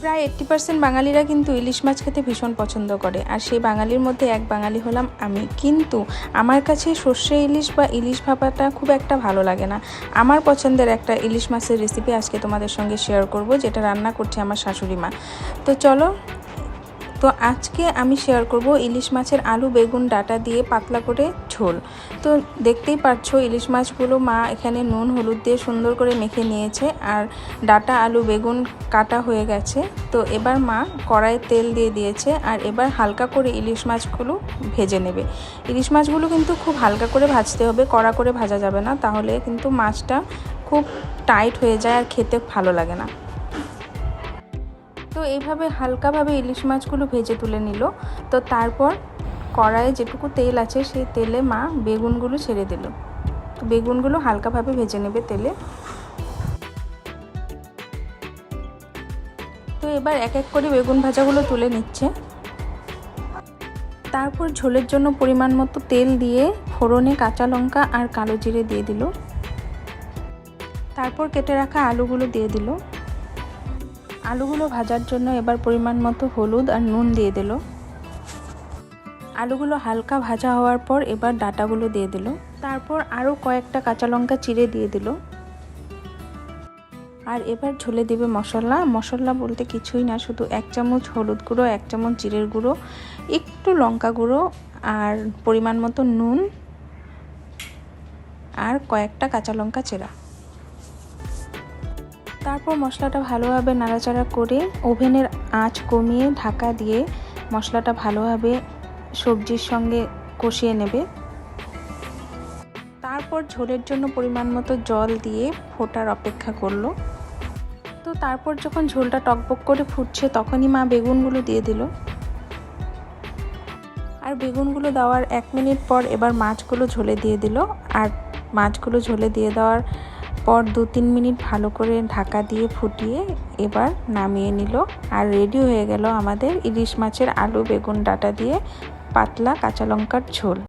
প্রায় 80% বাঙালিরা কিন্তু ইলিশ মাছ খেতে ভীষণ পছন্দ করে, আর সেই বাঙালির মধ্যে এক বাঙালি হলাম আমি। কিন্তু আমার কাছে সর্ষে ইলিশ বা ইলিশ ভাপাটা খুব একটা ভালো লাগে না। আমার পছন্দের একটা ইলিশ মাছের রেসিপি আজকে তোমাদের সঙ্গে শেয়ার করব, যেটা রান্না করছে আমার শাশুড়ি মা। তো চলো, তো আজকে আমি শেয়ার করব ইলিশ মাছের আলু বেগুন ডাঁটা দিয়ে পাতলা করে ঝোল। তো দেখতেই পাচ্ছো ইলিশ মাছগুলো মা এখানে নুন হলুদ দিয়ে সুন্দর করে মেখে নিয়েছে, আর ডাঁটা আলু বেগুন কাটা হয়ে গেছে। তো এবার মা কড়াইয়ে তেল দিয়ে দিয়েছে, আর এবার হালকা করে ইলিশ মাছগুলো ভেজে নেবে। ইলিশ মাছগুলো কিন্তু খুব হালকা করে ভাজতে হবে, কড়া করে ভাজা যাবে না, তাহলে কিন্তু মাছটা খুব টাইট হয়ে যায় আর খেতে ভালো লাগে না। তো এইভাবে হালকাভাবে ইলিশ মাছগুলো ভেজে তুলে নিল। তো তারপর কড়াইয়ে যেটুকু তেল আছে সেই তেলে মা বেগুনগুলো ছেড়ে দিল। তো বেগুনগুলো হালকাভাবে ভেজে নেবে তেলে। তো এবার এক এক করে বেগুন ভাজাগুলো তুলে নিচ্ছে। তারপর ঝোলের জন্য পরিমাণ মতো তেল দিয়ে ফোড়নে কাঁচা লঙ্কা আর কালো জিরে দিয়ে দিল। তারপর কেটে রাখা আলুগুলো দিয়ে দিল। আলুগুলো ভাজার জন্য এবার পরিমাণ মতো হলুদ আর নুন দিয়ে দিল। আলুগুলো হালকা ভাজা হওয়ার পর এবার ডাঁটাগুলো দিয়ে দিল। তারপর আরও কয়েকটা কাঁচা লঙ্কা চিড়ে দিয়ে দিল। আর এবার ঝোলে দেবে মশলা বলতে কিছুই না, শুধু 1 চামচ হলুদ গুঁড়ো, 1 চামচ জিরের গুঁড়ো, একটু লঙ্কা গুঁড়ো আর পরিমাণ মতো নুন আর কয়েকটা কাঁচা লঙ্কা চেরা। তারপর মশলাটা ভালোভাবে নাড়াচাড়া করে ওভেনের আঁচ কমিয়ে ঢাকা দিয়ে মশলাটা ভালোভাবে সবজির সঙ্গে কষিয়ে নেবে। তারপর ঝোলের জন্য পরিমাণ মতো জল দিয়ে ফোটার অপেক্ষা করলো। তো তারপর যখন ঝোলটা টকবক করে ফুটছে তখনই মা বেগুনগুলো দিয়ে দিল। আর বেগুনগুলো দেওয়ার 1 মিনিট পর এবার মাছগুলো ঝোলে দিয়ে দিল। আর মাছগুলো ঝোলে দিয়ে দেওয়ার পর 2-3 মিনিট ভালো করে ঢাকা দিয়ে ফুটিয়ে এবার নামিয়ে নিল। আর রেডি হয়ে গেল আমাদের ইলিশ মাছের আলু বেগুন ডাঁটা দিয়ে পাতলা কাঁচা লঙ্কার ঝোল।